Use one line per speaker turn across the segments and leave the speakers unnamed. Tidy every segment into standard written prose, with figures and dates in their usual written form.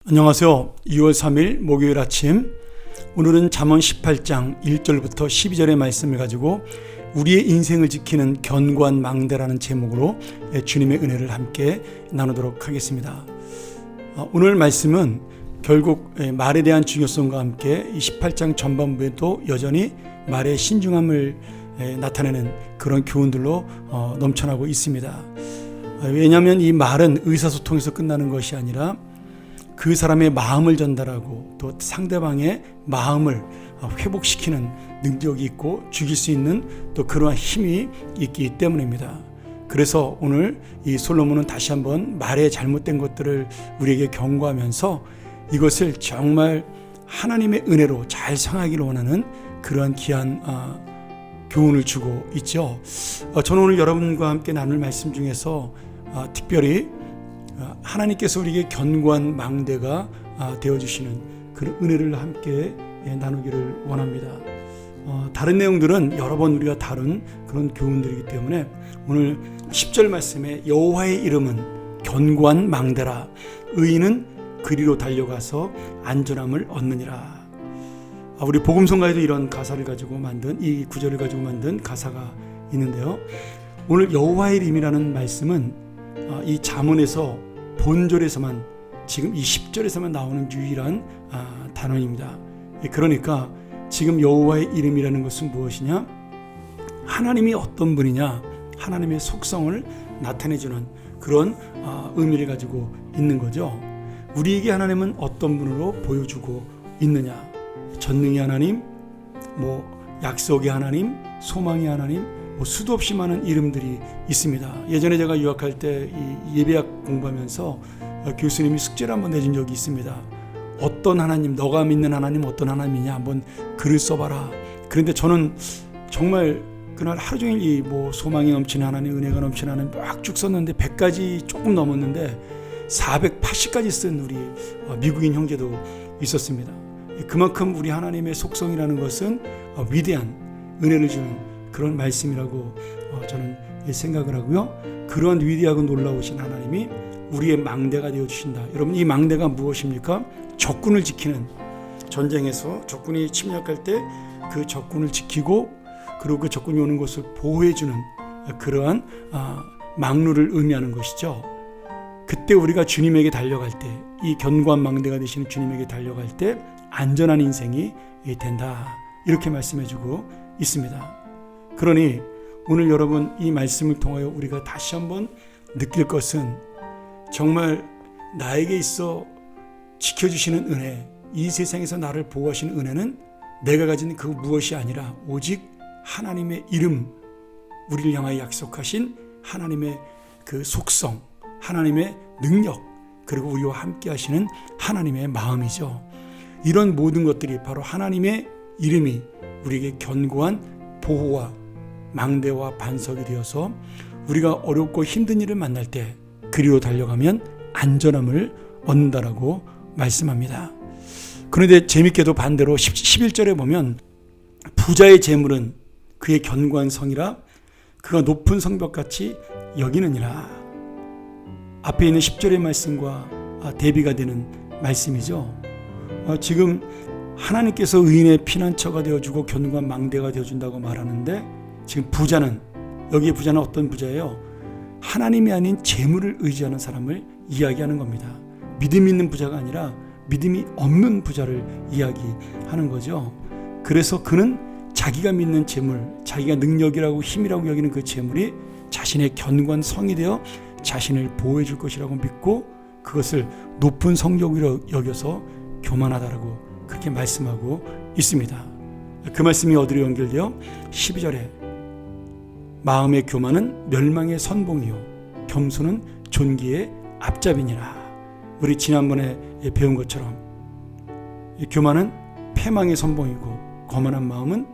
안녕하세요. 2월 3일 목요일 아침, 오늘은 잠언 18장 1절부터 12절의 말씀을 가지고 우리의 인생을 지키는 견고한 망대라는 제목으로 주님의 은혜를 함께 나누도록 하겠습니다. 오늘 말씀은 결국 말에 대한 중요성과 함께 이 18장 전반부에도 여전히 말의 신중함을 나타내는 그런 교훈들로 넘쳐나고 있습니다. 왜냐하면 이 말은 의사소통에서 끝나는 것이 아니라 그 사람의 마음을 전달하고 또 상대방의 마음을 회복시키는 능력이 있고 죽일 수 있는 또 그러한 힘이 있기 때문입니다. 그래서 오늘 이 솔로몬은 다시 한번 말의 잘못된 것들을 우리에게 경고하면서 이것을 정말 하나님의 은혜로 잘 성하기를 원하는 그러한 귀한 교훈을 주고 있죠. 저는 오늘 여러분과 함께 나눌 말씀 중에서 특별히 하나님께서 우리에게 견고한 망대가 되어주시는 그런 은혜를 함께 나누기를 원합니다. 다른 내용들은 여러 번 우리가 다룬 그런 교훈들이기 때문에 오늘 10절 말씀에 여호와의 이름은 견고한 망대라, 의인은 그리로 달려가서 안전함을 얻느니라. 우리 복음성가에도 이런 가사를 가지고 만든, 이 구절을 가지고 만든 가사가 있는데요. 오늘 여호와의 이름이라는 말씀은 이 잠언에서 본절에서만, 지금 이 10절에서만 나오는 유일한 단원입니다. 그러니까 지금 여호와의 이름이라는 것은 무엇이냐? 하나님이 어떤 분이냐, 하나님의 속성을 나타내주는 그런 의미를 가지고 있는 거죠. 우리에게 하나님은 어떤 분으로 보여주고 있느냐? 전능의 하나님, 약속의 하나님, 소망의 하나님, 수도 없이 많은 이름들이 있습니다. 예전에 제가 유학할 때 이 예배학 공부하면서 교수님이 숙제를 한번 내준 적이 있습니다. 어떤 하나님, 너가 믿는 하나님 어떤 하나님이냐, 한번 글을 써봐라. 그런데 저는 정말 그날 하루 종일 이 소망이 넘치는 하나님, 은혜가 넘치는 하나님 막 쭉 썼는데 100가지 조금 넘었는데 480가지 쓴 우리 미국인 형제도 있었습니다. 그만큼 우리 하나님의 속성이라는 것은 위대한 은혜를 주는 그런 말씀이라고 저는 생각을 하고요. 그런 위대하고 놀라우신 하나님이 우리의 망대가 되어주신다. 여러분, 이 망대가 무엇입니까? 적군을 지키는, 전쟁에서 적군이 침략할 때 그 적군을 지키고 그리고 그 적군이 오는 것을 보호해주는 그러한 망루를 의미하는 것이죠. 그때 우리가 주님에게 달려갈 때, 이 견고한 망대가 되시는 주님에게 달려갈 때 안전한 인생이 된다, 이렇게 말씀해주고 있습니다. 그러니 오늘 여러분, 이 말씀을 통하여 우리가 다시 한번 느낄 것은 정말 나에게 있어 지켜주시는 은혜, 이 세상에서 나를 보호하시는 은혜는 내가 가진 그 무엇이 아니라 오직 하나님의 이름, 우리를 향하여 약속하신 하나님의 그 속성, 하나님의 능력, 그리고 우리와 함께 하시는 하나님의 마음이죠. 이런 모든 것들이 바로 하나님의 이름이 우리에게 견고한 보호와 망대와 반석이 되어서 우리가 어렵고 힘든 일을 만날 때 그리로 달려가면 안전함을 얻는다라고 말씀합니다. 그런데 재밌게도 반대로 11절에 보면 부자의 재물은 그의 견고한 성이라 그가 높은 성벽같이 여기느니라. 앞에 있는 10절의 말씀과 대비가 되는 말씀이죠. 지금 하나님께서 의인의 피난처가 되어주고 견고한 망대가 되어준다고 말하는데, 지금 부자는, 여기에 부자는 어떤 부자예요? 하나님이 아닌 재물을 의지하는 사람을 이야기하는 겁니다. 믿음이 있는 부자가 아니라 믿음이 없는 부자를 이야기하는 거죠. 그래서 그는 자기가 믿는 재물, 자기가 능력이라고 힘이라고 여기는 그 재물이 자신의 견고한 성이 되어 자신을 보호해 줄 것이라고 믿고 그것을 높은 성적으로 여겨서 교만하다라고 그렇게 말씀하고 있습니다. 그 말씀이 어디로 연결되어? 12절에 마음의 교만은 멸망의 선봉이요 겸손은 존귀의 앞잡이니라. 우리 지난번에 배운 것처럼 교만은 패망의 선봉이고 거만한 마음은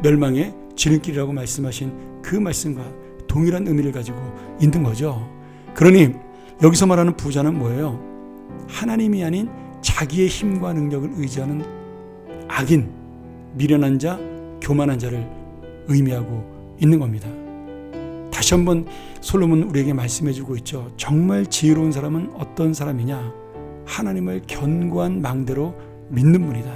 멸망의 지름길이라고 말씀하신 그 말씀과 동일한 의미를 가지고 있는 거죠. 그러니 여기서 말하는 부자는 뭐예요? 하나님이 아닌 자기의 힘과 능력을 의지하는 악인, 미련한 자, 교만한 자를 의미하고 있는 겁니다. 다시 한번 솔로몬 우리에게 말씀해주고 있죠. 정말 지혜로운 사람은 어떤 사람이냐? 하나님을 견고한 망대로 믿는 분이다.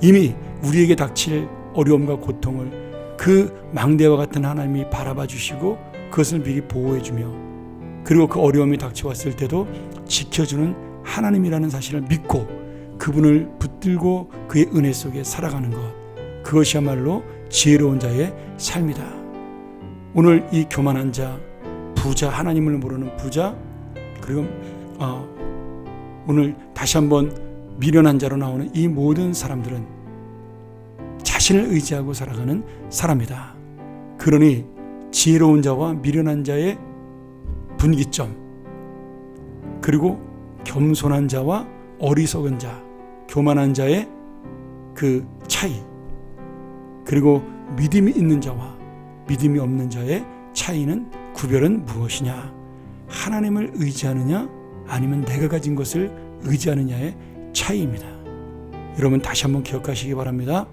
이미 우리에게 닥칠 어려움과 고통을 그 망대와 같은 하나님이 바라봐 주시고 그것을 미리 보호해 주며, 그리고 그 어려움이 닥쳐왔을 때도 지켜주는 하나님이라는 사실을 믿고 그분을 붙들고 그의 은혜 속에 살아가는 것, 그것이야말로 지혜로운 자의 삶이다. 오늘 이 교만한 자, 부자, 하나님을 모르는 부자, 그리고 오늘 다시 한번 미련한 자로 나오는 이 모든 사람들은 자신을 의지하고 살아가는 사람이다. 그러니 지혜로운 자와 미련한 자의 분기점, 그리고 겸손한 자와 어리석은 자, 교만한 자의 그 차이, 그리고 믿음이 있는 자와 믿음이 없는 자의 차이는, 구별은 무엇이냐? 하나님을 의지하느냐 아니면 내가 가진 것을 의지하느냐의 차이입니다. 여러분 다시 한번 기억하시기 바랍니다.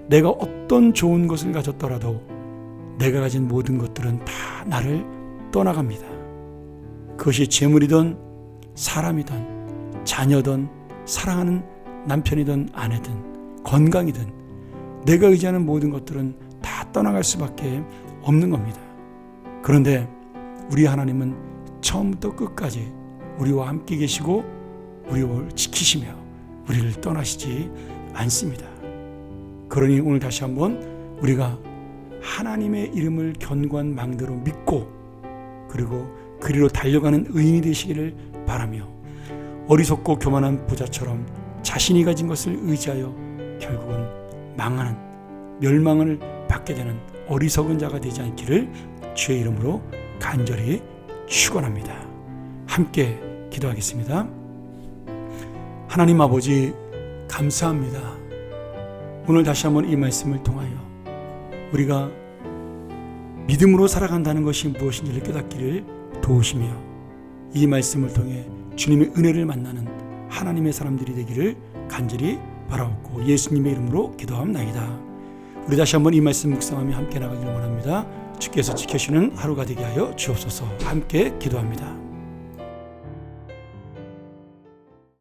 내가 어떤 좋은 것을 가졌더라도 내가 가진 모든 것들은 다 나를 떠나갑니다. 그것이 재물이든 사람이든 자녀든 사랑하는 남편이든 아내든 건강이든 내가 의지하는 모든 것들은 다 떠나갈 수밖에 없는 겁니다. 그런데 우리 하나님은 처음부터 끝까지 우리와 함께 계시고 우리를 지키시며 우리를 떠나시지 않습니다. 그러니 오늘 다시 한번 우리가 하나님의 이름을 견고한 망대로 믿고 그리고 그리로 달려가는 의인이 되시기를 바라며, 어리석고 교만한 부자처럼 자신이 가진 것을 의지하여 결국은 망하는, 멸망을 받게 되는 어리석은 자가 되지 않기를 주의 이름으로 간절히 축원합니다. 함께 기도하겠습니다. 하나님 아버지, 감사합니다. 오늘 다시 한번 이 말씀을 통하여 우리가 믿음으로 살아간다는 것이 무엇인지를 깨닫기를 도우시며, 이 말씀을 통해 주님의 은혜를 만나는 하나님의 사람들이 되기를 간절히 바라옵고 예수님의 이름으로 기도합나이다. 우리 다시 한번 이 말씀 묵상하며 함께 나가기를 원합니다. 주께서 지켜주시는 하루가 되게 하여 주옵소서. 함께 기도합니다.